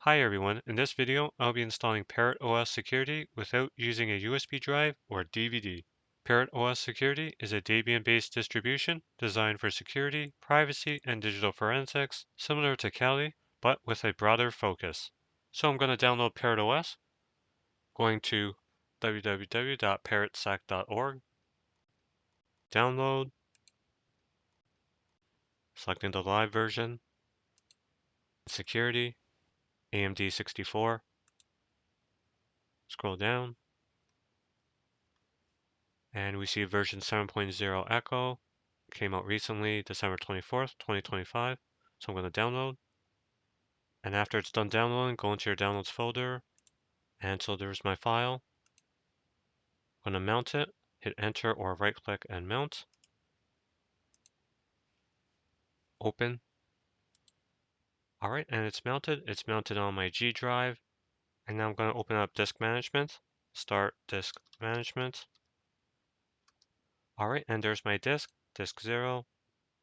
Hi everyone, in this video I'll be installing Parrot OS Security without using a USB drive or DVD. Parrot OS Security is a Debian-based distribution designed for security, privacy, and digital forensics, similar to Kali, but with a broader focus. So I'm going to download Parrot OS, going to www.parrotsec.org, download, selecting the live version, security, AMD 64, scroll down, and we see version 7.0 Echo came out recently, December 24th, 2025. So I'm going to download. And after it's done downloading, go into your downloads folder. And so there's my file. I'm going to mount it, hit enter or right click and mount. Open. All right, and it's mounted. It's mounted on my G drive. And now I'm going to open up disk management. Start disk management. All right, and there's my disk 0.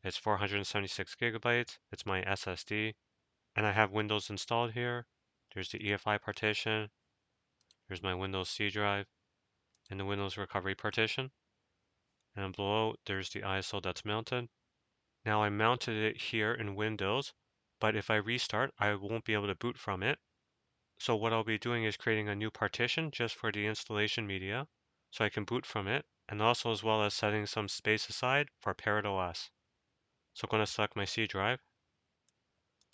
It's 476 gigabytes. It's my SSD. And I have Windows installed here. There's the UEFI partition. There's my Windows C drive and the Windows recovery partition. And below, there's the ISO that's mounted. Now I mounted it here in Windows, but if I restart, I won't be able to boot from it. So what I'll be doing is creating a new partition just for the installation media, so I can boot from it, and also as well as setting some space aside for Parrot OS. So I'm going to select my C drive,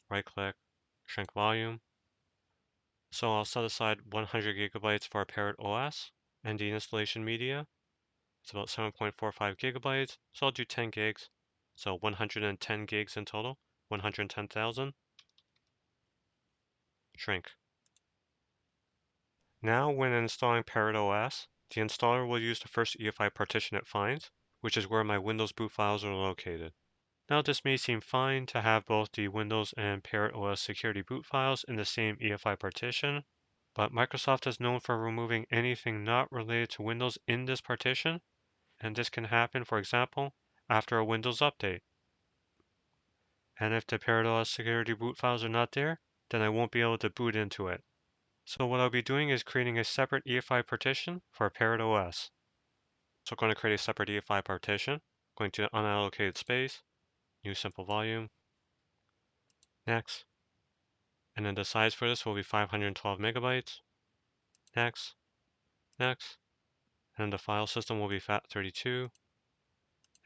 right click, shrink volume. So I'll set aside 100 gigabytes for Parrot OS and the installation media. It's about 7.45 gigabytes, so I'll do 10 gigs. So 110 gigs in total, 110,000. Shrink. Now when installing Parrot OS, the installer will use the first UEFI partition it finds, which is where my Windows boot files are located. Now this may seem fine to have both the Windows and Parrot OS security boot files in the same UEFI partition, but Microsoft is known for removing anything not related to Windows in this partition, and this can happen, for example, after a Windows update. And if the Parrot OS security boot files are not there, then I won't be able to boot into it. So what I'll be doing is creating a separate UEFI partition for Parrot OS. So I'm going to create a separate UEFI partition, going to unallocated space, new simple volume, next. And then the size for this will be 512 megabytes, next, next. And then the file system will be FAT32.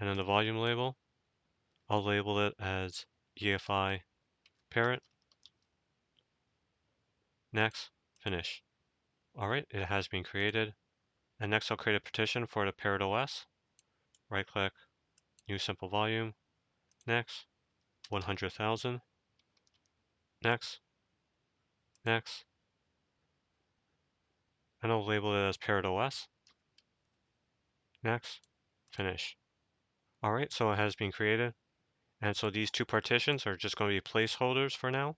And then the volume label, I'll label it as UEFI Parrot. Next, finish. All right, it has been created. And next I'll create a partition for the Parrot OS. Right click, new simple volume. Next, 100,000. Next, next. And I'll label it as Parrot OS. Next, finish. All right, so it has been created. And so these two partitions are just going to be placeholders for now.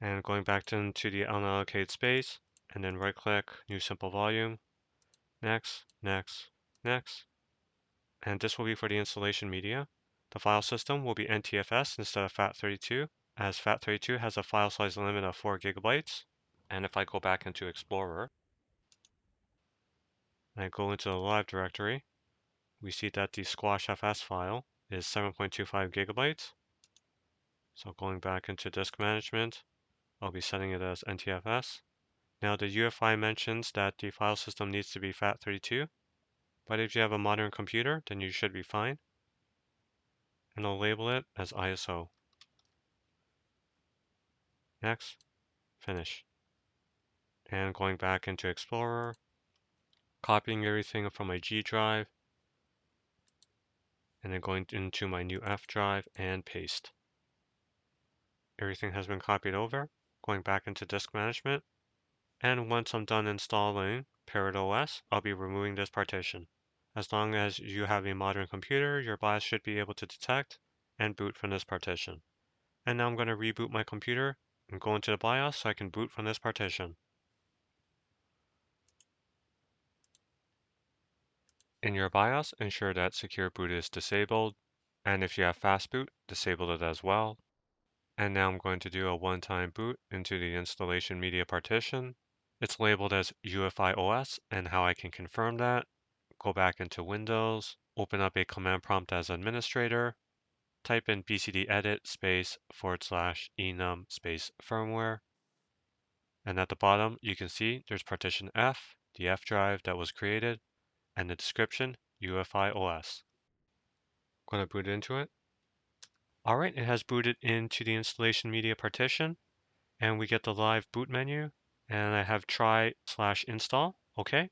And going back into the unallocated space, and then right click, new simple volume. Next, next, next. And this will be for the installation media. The file system will be NTFS instead of FAT32, as FAT32 has a file size limit of 4 gigabytes. And if I go back into Explorer, and I go into the live directory, we see that the squashfs file is 7.25 gigabytes. So going back into disk management, I'll be setting it as NTFS. Now the UEFI mentions that the file system needs to be FAT32, but if you have a modern computer, then you should be fine. And I'll label it as ISO. Next, finish. And going back into Explorer, copying everything from my G drive, and then going into my new F drive and paste. Everything has been copied over, going back into disk management, and once I'm done installing Parrot OS, I'll be removing this partition. As long as you have a modern computer, your BIOS should be able to detect and boot from this partition. And now I'm going to reboot my computer and go into the BIOS so I can boot from this partition. In your BIOS, ensure that Secure Boot is disabled, and if you have Fast Boot, disable it as well. And now I'm going to do a one-time boot into the installation media partition. It's labeled as UEFI OS, and how I can confirm that, go back into Windows, open up a command prompt as administrator, type in bcdedit space /enum space firmware. And at the bottom, you can see there's partition F, the F drive that was created, and the description, UEFI OS. I'm going to boot into it. All right, it has booted into the installation media partition, and we get the live boot menu, and I have try/install. Okay.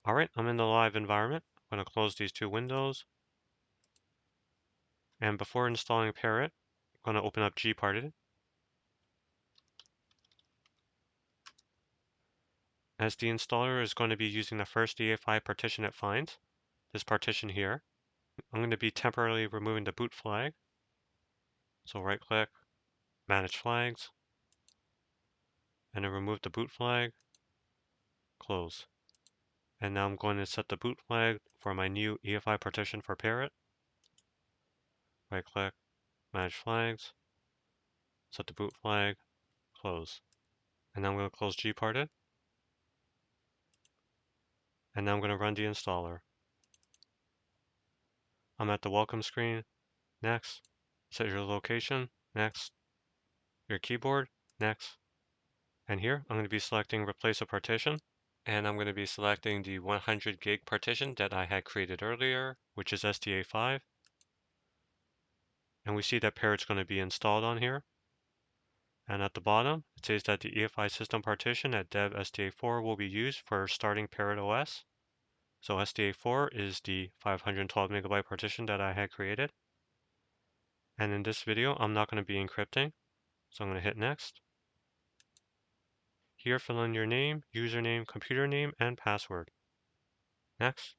All right, I'm in the live environment. I'm going to close these two windows. And before installing Parrot, I'm going to open up gparted. As the installer is going to be using the first UEFI partition it finds, this partition here, I'm going to be temporarily removing the boot flag. So right click, manage flags, and then remove the boot flag, close. And now I'm going to set the boot flag for my new UEFI partition for Parrot. Right click, manage flags, set the boot flag, close. And now I'm going to close gparted. And now I'm going to run the installer. I'm at the welcome screen, next. Set your location, next. Your keyboard, next. And here, I'm going to be selecting replace a partition. And I'm going to be selecting the 100 gig partition that I had created earlier, which is SDA5. And we see that Parrot's going to be installed on here. And at the bottom, it says that the UEFI system partition at dev SDA4 will be used for starting Parrot OS. So SDA4 is the 512 megabyte partition that I had created. And in this video, I'm not going to be encrypting. So I'm going to hit next. Here, fill in your name, username, computer name, and password. Next.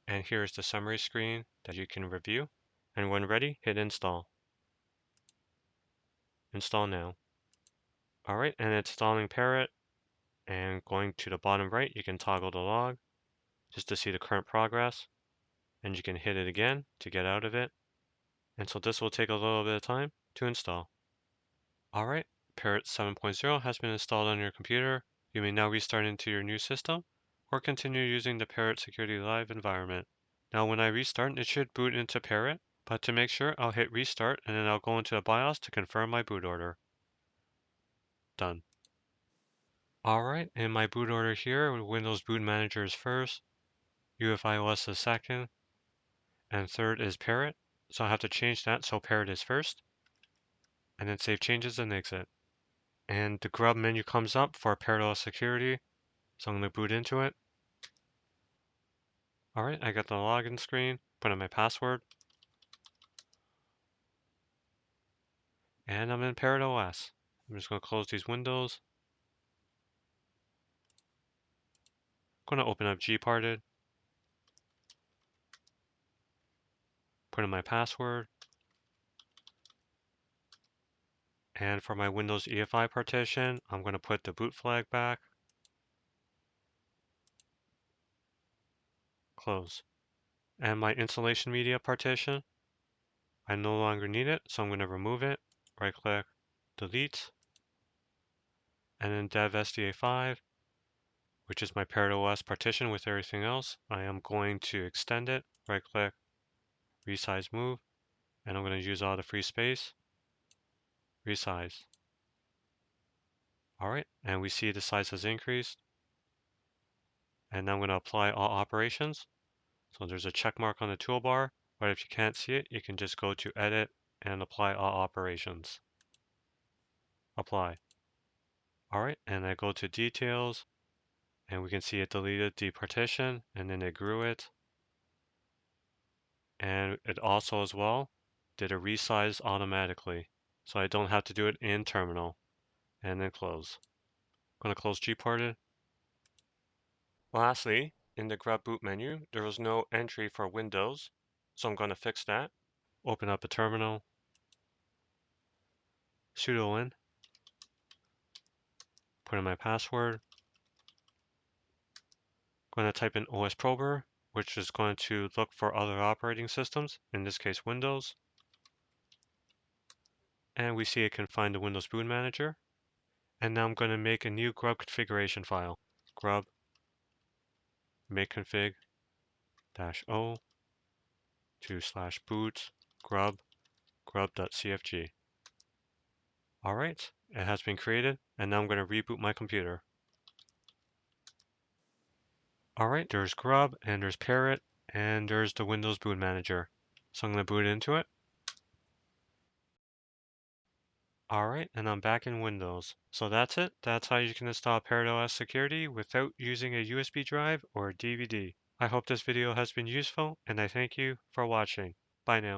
And here is the summary screen that you can review. And when ready, hit install. Install now. All right, and it's installing Parrot. And going to the bottom right, you can toggle the log just to see the current progress. And you can hit it again to get out of it. And so this will take a little bit of time to install. All right, Parrot 7.0 has been installed on your computer. You may now restart into your new system or continue using the Parrot Security Live environment. Now when I restart, it should boot into Parrot, but to make sure, I'll hit restart and then I'll go into the BIOS to confirm my boot order. Done. All right, in my boot order here, Windows Boot Manager is first, UEFI OS is second, and third is Parrot. So I have to change that so Parrot is first, and then save changes and exit. And the grub menu comes up for Parrot OS security, so I'm going to boot into it. All right, I got the login screen, put in my password, and I'm in Parrot OS. I'm just going to close these windows. I'm going to open up gparted, put in my password, and for my Windows UEFI partition, I'm going to put the boot flag back, close. And my installation media partition, I no longer need it, so I'm going to remove it, right click, delete, and then dev SDA5, which is my Parrot OS partition with everything else, I am going to extend it, right click, resize move, and I'm going to use all the free space, resize. All right, and we see the size has increased. And now I'm going to apply all operations. So there's a check mark on the toolbar, but if you can't see it, you can just go to Edit and Apply All Operations. Apply. All right, and I go to Details, and we can see it deleted the partition, and then it grew it. And it also as well did a resize automatically. So I don't have to do it in terminal. And then close. I'm going to close gparted. Lastly, in the grub boot menu, there was no entry for Windows. So I'm going to fix that. Open up a terminal. Sudo in. Put in my password. I'm going to type in OS Prober, which is going to look for other operating systems, in this case Windows. and we see it can find the Windows Boot Manager. And now I'm going to make a new grub configuration file. Grub make config -o /boot grub.cfg. All right, it has been created, and now I'm going to reboot my computer. All right, there's grub, and there's Parrot, and there's the Windows Boot Manager. So I'm going to boot into it. All right, and I'm back in Windows. So that's it. That's how you can install Parrot OS security without using a USB drive or a DVD. I hope this video has been useful, and I thank you for watching. Bye now.